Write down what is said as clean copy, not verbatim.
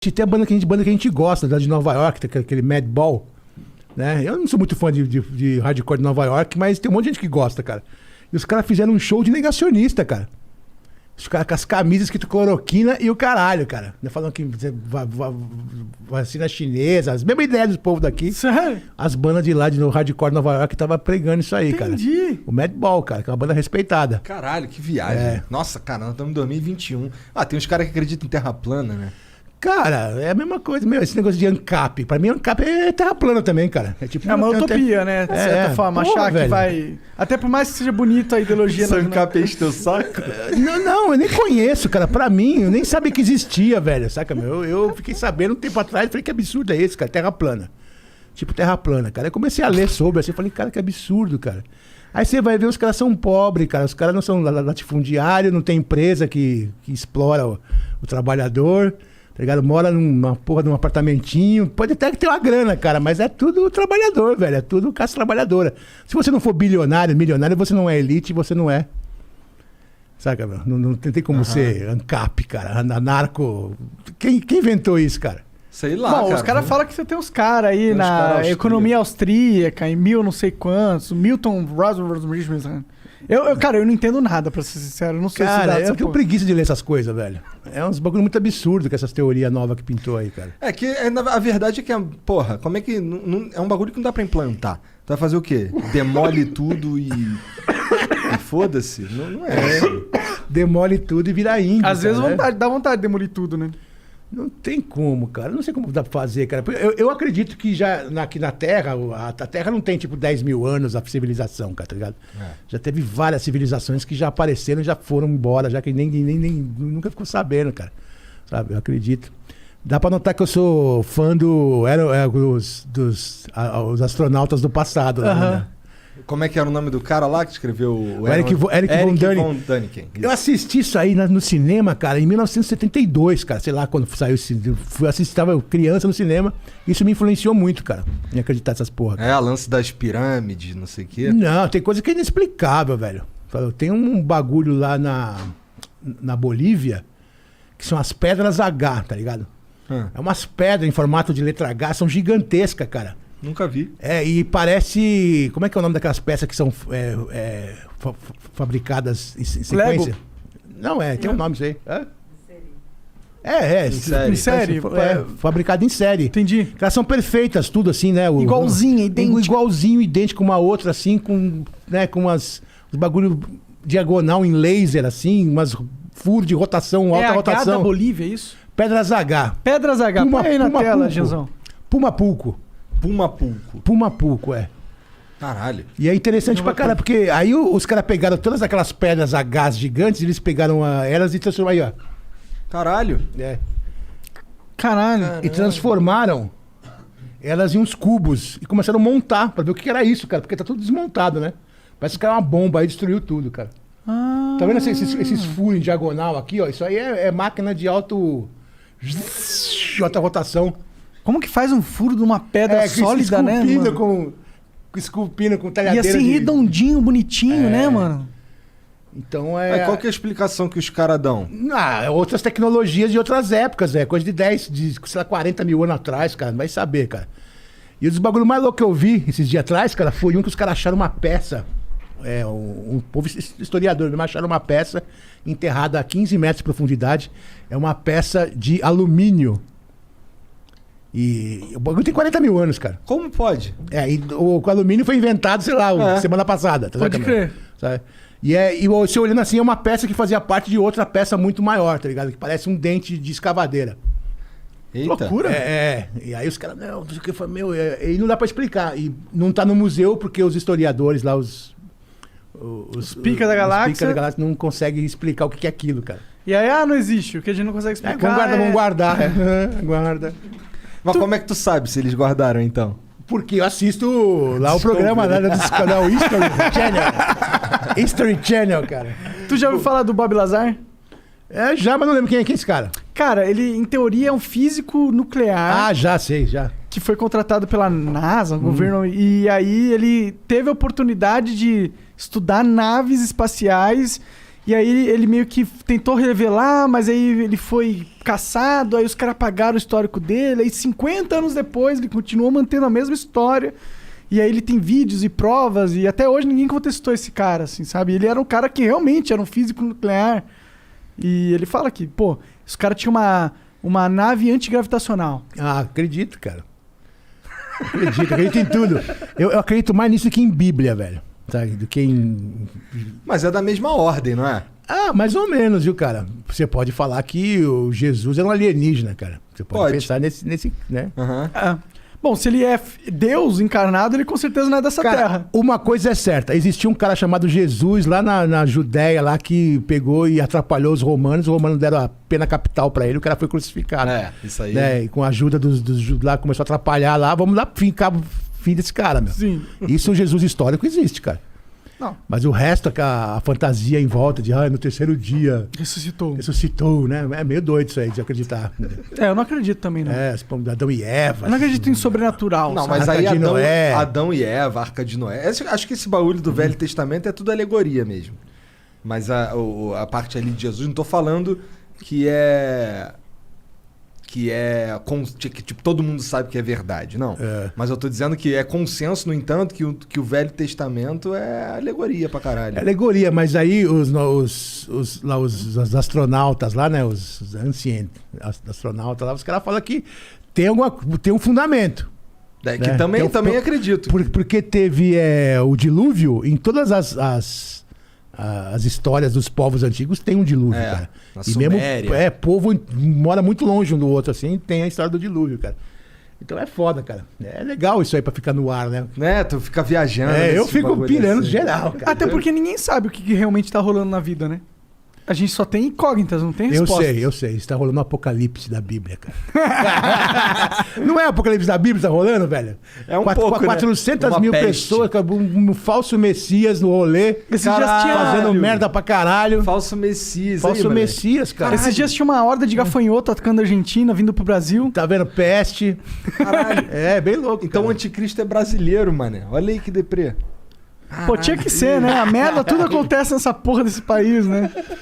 Tem a banda que a gente gosta, da de Nova York, aquele Madball, né? Eu não sou muito fã de hardcore de Nova York, mas tem um monte de gente que gosta, cara. E os caras fizeram um show de negacionista, cara. Os caras com as camisas escrito cloroquina e o caralho, cara. Falando que vacina chinesa, as mesmas ideias do povo daqui. Sério? As bandas de lá, de hardcore de Nova York, tava pregando isso aí, cara. Entendi. O Madball, cara, que é uma banda respeitada. Caralho, que viagem. É. Nossa, cara, nós estamos em 2021. Ah, tem uns caras que acreditam em terra plana, né? Cara, é a mesma coisa, meu, esse negócio de ANCAP. Pra mim, ANCAP é terra plana também, cara. É tipo É uma utopia, né? De certa forma, porra, achar velho. que vai... Até por mais que seja bonito a ideologia... Só né? encapei teu saco? Não, eu nem conheço, cara. Pra mim, eu nem sabia que existia, velho. Saca, meu? Eu fiquei sabendo um tempo atrás, falei, que absurdo é esse, cara? Terra plana. Tipo, terra plana, cara. Eu comecei a ler sobre, assim, falei, cara, que absurdo, cara. Aí você vai ver, os caras são pobres, cara. Os caras não são latifundiários, não tem empresa que explora o trabalhador, tá ligado? Mora numa porra de um apartamentinho. Pode até ter uma grana, cara, mas é tudo trabalhador, velho. É tudo classe trabalhadora. Se você não for bilionário, milionário, você não é elite, você não é. Saca, meu? Não tem como ser ANCAP, cara. Anarco. Quem inventou isso, cara? Sei lá, Bom, cara. os caras falam que você tem uns caras aí Tem uns na cara austríaco. economia austríaca, em mil não sei quantos, Milton Rasmussen. Cara, eu não entendo nada, pra ser sincero. Eu não sei se dá Cara, essa eu tenho porra. preguiça de ler essas coisas, velho. É uns bagulho muito absurdo com essas teorias novas que pintou aí, cara. É que a verdade é que, porra, como é que. É um bagulho que não dá pra implantar. Tu vai fazer o quê? Demole tudo e foda-se? Não é assim. Demole tudo e vira índio. Às vezes né? dá vontade de demolir tudo, né? Não tem como, cara. Não sei como dá pra fazer, cara. Eu acredito que já aqui na Terra, a Terra não tem tipo 10 mil anos a civilização, cara, tá ligado? Já teve várias civilizações que já apareceram, já foram embora, já que nem nunca ficou sabendo, cara. Sabe? Eu acredito. Dá pra notar que eu sou fã dos astronautas do passado, né? Como é que era o nome do cara lá que escreveu o Eric von Däniken. Eu assisti isso aí no cinema, cara, em 1972, cara. Sei lá, quando saiu esse... Fui assistir, tava criança no cinema. Isso me influenciou muito, cara, em acreditar nessas porra. Cara. É, a lance das pirâmides, não sei o quê. Não, tem coisa que é inexplicável, velho. Tem um bagulho lá na Bolívia, que são as pedras H, tá ligado? É umas pedras em formato de letra H, são gigantescas, cara. Nunca vi. É, e parece... Como é que é o nome daquelas peças que são fabricadas em sequência? Lego? Não, tem um nome isso aí. Em série. Fabricado em série. Entendi. Elas são perfeitas, tudo assim, né? Igualzinha, idêntica. Igualzinho, idêntico uma outra, assim, com uns bagulho diagonal em laser, assim, umas furos de rotação, alta rotação. É da Bolívia, é isso? Pedras H. Pedras H. Põe aí na tela, Genzão. Pumapulco, Caralho. E é interessante pra caralho, porque aí os caras pegaram todas aquelas pedras H gigantes, eles pegaram elas e transformaram aí, ó. Caralho. Caralho. E transformaram elas em uns cubos e começaram a montar pra ver o que era isso, cara, porque tá tudo desmontado, né? Parece que era uma bomba aí, destruiu tudo, cara. Tá vendo esses furos em diagonal aqui, ó? Isso aí é máquina de alta rotação. Como que faz um furo de uma pedra sólida, né, mano? Esculpindo com E talhadeira assim, redondinho, bonitinho, né, mano? Então Mas qual que é a explicação que os caras dão? Outras tecnologias de outras épocas, velho. Coisa sei lá, 40 mil anos atrás, cara. Não vai saber, cara. E os bagulho mais louco que eu vi esses dias atrás, cara, foi um que os caras acharam uma peça. Um povo historiador, mas acharam uma peça enterrada a 15 metros de profundidade. É uma peça de alumínio. E o bagulho tem 40 mil anos, cara. Como pode? E o alumínio foi inventado, sei lá, semana passada. Tá Pode crer. Sabe? E você olhando assim, é uma peça que fazia parte de outra peça muito maior, tá ligado? Que parece um dente de escavadeira. Eita. Loucura. E aí os caras, não sei o que foi, e não dá pra explicar. E não tá no museu porque os historiadores lá, os pica da galáxia não conseguem explicar o que é aquilo, cara. E aí, não existe. O que a gente não consegue explicar. Vamos guardar. Guarda. Mas como é que tu sabe se eles guardaram, então? Porque eu assisto lá o programa lá do canal History Channel. History Channel, cara. Tu já ouviu falar do Bob Lazar? Já, mas não lembro quem é esse cara. Cara, ele, em teoria, é um físico nuclear. Já sei, já. Que foi contratado pela NASA, o governo. E aí ele teve a oportunidade de estudar naves espaciais. E aí ele meio que tentou revelar, mas aí ele foi caçado, aí os caras apagaram o histórico dele, aí 50 anos depois ele continuou mantendo a mesma história. E aí ele tem vídeos e provas, e até hoje ninguém contestou esse cara, assim, sabe? Ele era um cara que realmente era um físico nuclear. E ele fala que, pô, os caras tinham uma nave antigravitacional. Ah, acredito, cara. Acredito em tudo. Eu acredito mais nisso que em Bíblia, velho. Sabe? Do que em... Mas é da mesma ordem, não é? Ah, mais ou menos, viu, cara? Você pode falar que o Jesus é um alienígena, cara. Você pode pensar nesse né? Aham. Bom, se ele é Deus encarnado, ele com certeza não é dessa Cara, terra. uma coisa é certa. Existia um cara chamado Jesus lá na Judéia, lá que pegou e atrapalhou os romanos. Os romanos deram a pena capital pra ele. O cara foi crucificado. Isso aí. Né? E com a ajuda dos judeus lá, começou a atrapalhar lá. Vamos dar fim desse cara, meu. Sim. Isso, o Jesus histórico existe, cara. Não. Mas o resto, a fantasia em volta de no terceiro dia ressuscitou, né? É meio doido isso aí, de acreditar. Eu não acredito também, não. Adão e Eva. Eu não acredito em sobrenatural. Não, sabe? mas aí Arca de Noé. Adão e Eva, Arca de Noé. Acho que esse bagulho do Velho Testamento é tudo alegoria mesmo. Mas a parte ali de Jesus, não tô falando que tipo, todo mundo sabe que é verdade, não. Mas eu tô dizendo que é consenso, no entanto, que o Velho Testamento é alegoria pra caralho. É alegoria, mas aí os astronautas lá, né? Os ancientes astronautas lá, os caras falam que tem um fundamento. Que né? também acredito. Porque teve o dilúvio em todas as histórias dos povos antigos, tem um dilúvio, cara. Na e Suméria. mesmo povo mora muito longe um do outro, assim, tem a história do dilúvio, cara. Então é foda, cara. É legal isso aí pra ficar no ar, né? Né? Tu fica viajando. Eu fico pirando assim. geral, cara. Até porque ninguém sabe o que realmente tá rolando na vida, né? A gente só tem incógnitas, não tem respostas. Eu sei. Está rolando o apocalipse da Bíblia, cara. Não é o apocalipse da Bíblia que tá rolando, velho? É um pouco, 400 né? mil Peste. pessoas, um falso Messias no rolê. Esses dias tinha... Fazendo merda pra caralho. Falso Messias. Falso aí, Messias, cara. Esses dias tinha uma horda de gafanhoto atacando a Argentina, vindo pro Brasil. Tá vendo? Peste. Caralho. É, bem louco. Então o cara. anticristo é brasileiro, mané. Olha aí que deprê. Pô, tinha que ser, né? A merda, tudo acontece nessa porra desse país, né?